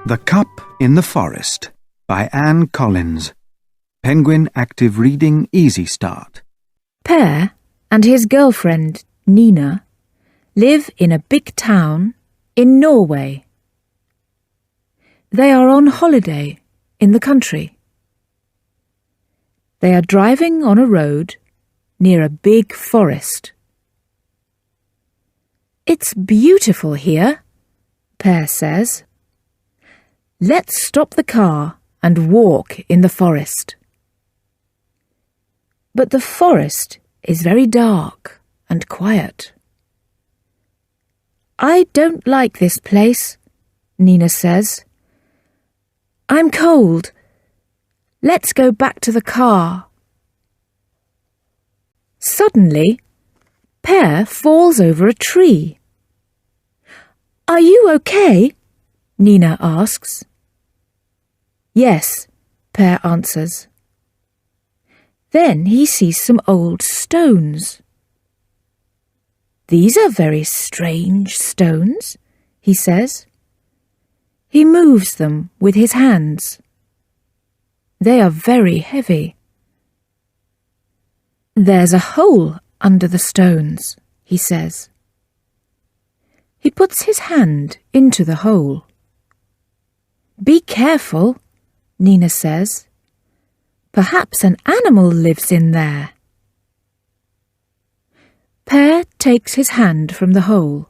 The Cup in the Forest by Anne Collins. Penguin Active Reading Easy Start. Per and his girlfriend, Nina, live in a big town in Norway. They are on holiday in the country. They are driving on a road near a big forest. "It's beautiful here," Per says. "Let's stop the car and walk in the forest." But the forest is very dark and quiet. "I don't like this place," Nina says. "I'm cold. Let's go back to the car." Suddenly, Per falls over a tree. "Are you okay?" Nina asks. "Yes," Per answers. Then he sees some old stones. "These are very strange stones," he says. He moves them with his hands. They are very heavy. "There's a hole under the stones," he says. He puts his hand into the hole. "Be careful," Nina says. "Perhaps an animal lives in there." Per takes his hand from the hole.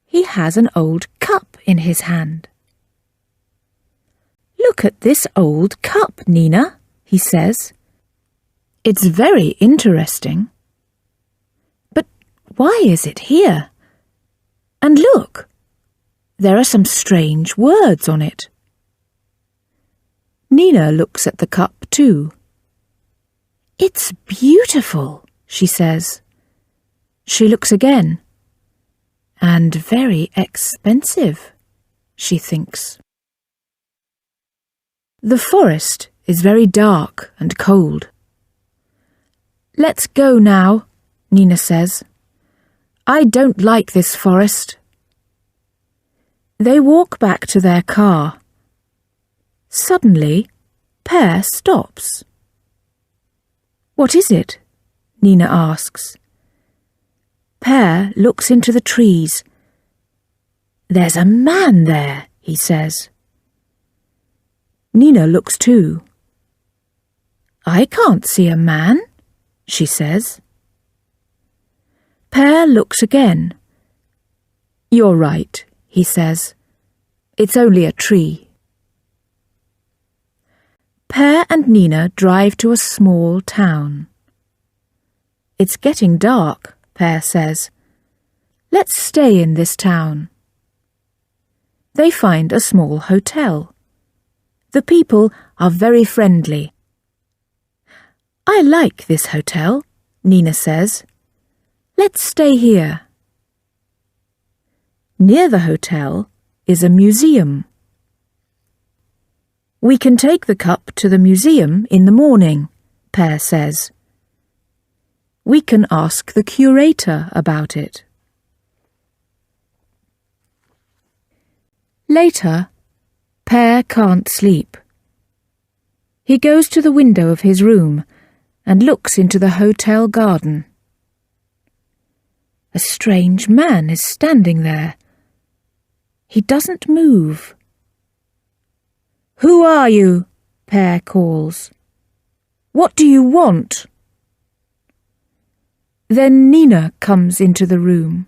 He has an old cup in his hand. "Look at this old cup, Nina," he says. "It's very interesting. But why is it here? And look, there are some strange words on it." Nina looks at the cup too. "It's beautiful," she says. She looks again. "And very expensive," she thinks. The forest is very dark and cold. "Let's go now," Nina says. "I don't like this forest." They walk back to their car. Suddenly, Per stops. "What is it?" Nina asks. Per looks into the trees. "There's a man there," he says. Nina looks too. "I can't see a man," she says. Per looks again. "You're right," he says. "It's only a tree." Per and Nina drive to a small town. "It's getting dark," Per says. "Let's stay in this town." They find a small hotel. The people are very friendly. "I like this hotel," Nina says. "Let's stay here." Near the hotel is a museum. "We can take the cup to the museum in the morning," Per says. "We can ask the curator about it." Later, Per can't sleep. He goes to the window of his room and looks into the hotel garden. A strange man is standing there. He doesn't move. "Who are you?" Per calls. "What do you want?" Then Nina comes into the room.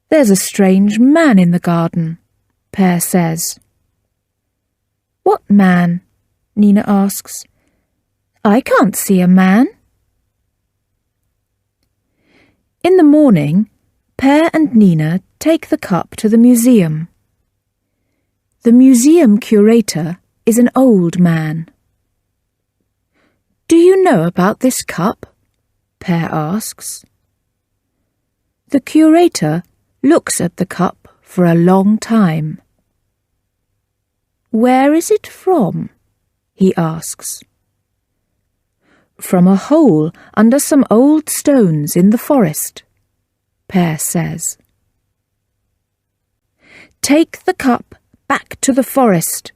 "There's a strange man in the garden," Per says. "What man?" Nina asks. "I can't see a man." In the morning, Per and Nina take the cup to the museum. The museum curator is an old man. "Do you know about this cup?" Per asks. The curator looks at the cup for a long time. "Where is it from?" he asks. "From a hole under some old stones in the forest," Per says. Take the cup back to the forest.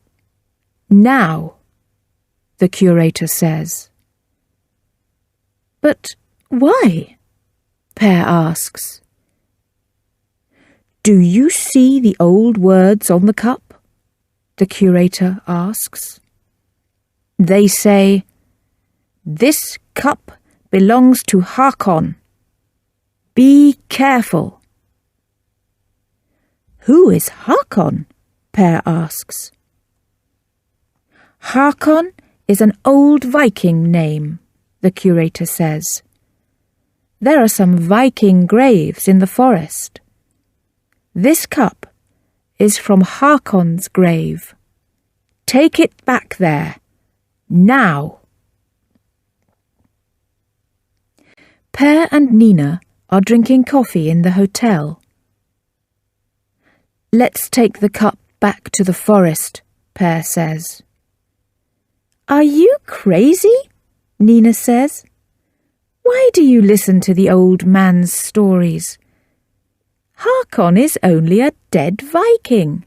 Now, the curator says. But why? Pear asks. Do you see the old words on the cup? The curator asks. They say, "This cup belongs to Hakon. Be careful." Who is Hakon? Pear asks. Hakon is an old Viking name, the curator says. There are some Viking graves in the forest. This cup is from Hakon's grave. Take it back there, now. Pear and Nina are drinking coffee in the hotel. Let's take the cup back to the forest, Pear says. Are you crazy? Nina says. Why do you listen to the old man's stories? Hakon is only a dead Viking.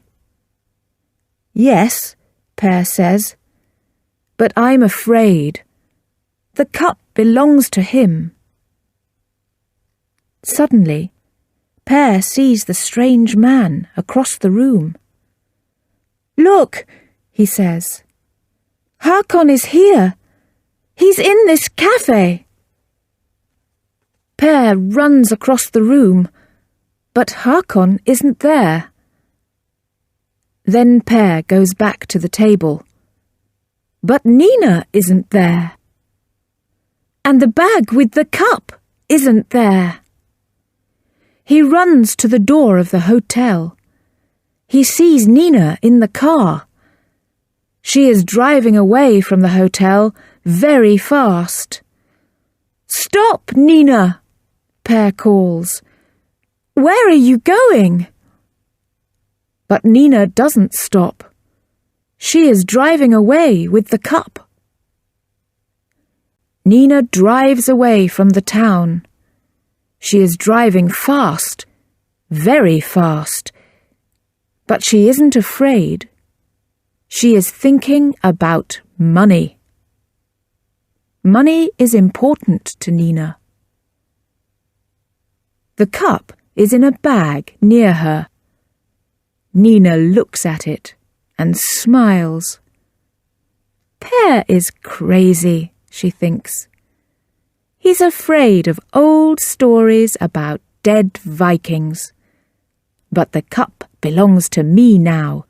Yes, Pear says, but I'm afraid. The cup belongs to him. Suddenly, Pear sees the strange man across the room. Look, he says. Hakon is here. He's in this cafe. Pear runs across the room, but Hakon isn't there. Then Pear goes back to the table. But Nina isn't there. And the bag with the cup isn't there. He runs to the door of the hotel. He sees Nina in the car. She is driving away from the hotel very fast. Stop, Nina, Pear calls. Where are you going? But Nina doesn't stop. She is driving away with the cup. Nina drives away from the town. She is driving fast, very fast. But she isn't afraid. She is thinking about money. Money is important to Nina. The cup is in a bag near her. Nina looks at it and smiles. Pear is crazy, she thinks. He's afraid of old stories about dead Vikings. But the cup belongs to me now.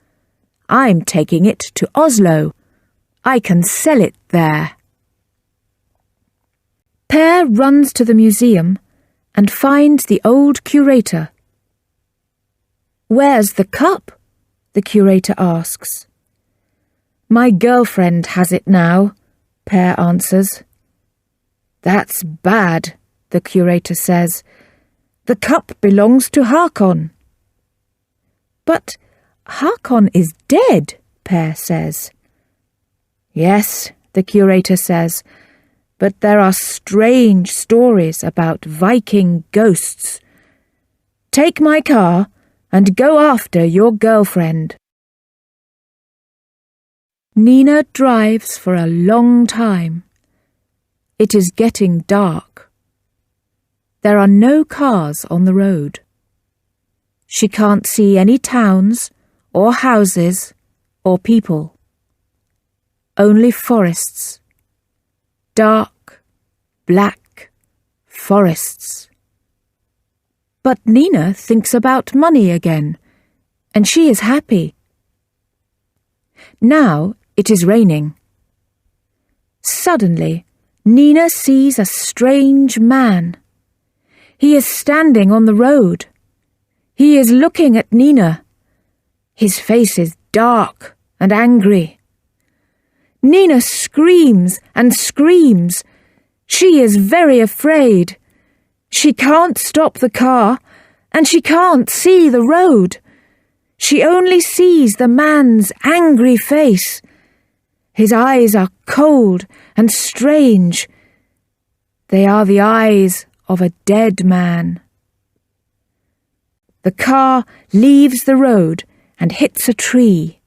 I'm taking it to Oslo. I can sell it there. Pear runs to the museum and finds the old curator. Where's the cup? The curator asks. My girlfriend has it now, Pear answers. That's bad, the curator says. The cup belongs to Hakon. But Hakon is dead, Pear says. Yes, the curator says, but there are strange stories about Viking ghosts. Take my car and go after your girlfriend. Nina drives for a long time. It is getting dark. There are no cars on the road. She can't see any towns or houses or people. Only forests. Dark, black forests. But Nina thinks about money again, and she is happy. Now it is raining. Suddenly, Nina sees a strange man. He is standing on the road. He is looking at Nina. His face is dark and angry. Nina screams and screams. She is very afraid. She can't stop the car, and she can't see the road. She only sees the man's angry face. His eyes are cold and strange. They are the eyes of a dead man. The car leaves the road and hits a tree.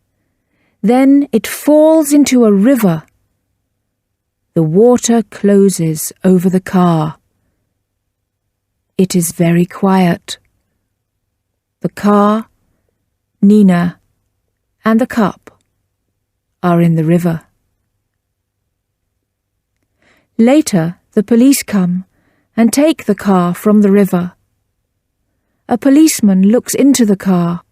Then it falls into a river. The water closes over the car. It is very quiet. The car, Nina, and the cup are in the river. Later, the police come and take the car from the river. A policeman looks into the car.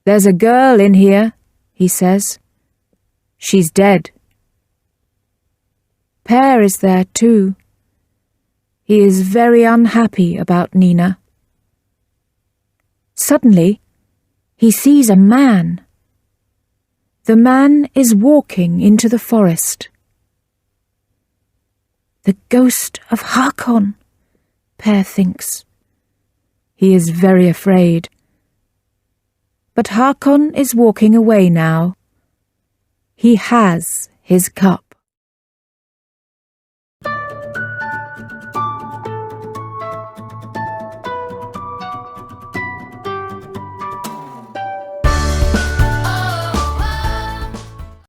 "There's a girl in here," he says. "She's dead." Per is there too. He is very unhappy about Nina. Suddenly, he sees a man. The man is walking into the forest. The ghost of Hakon, Per thinks. He is very afraid. But Hakon is walking away now. He has his cup.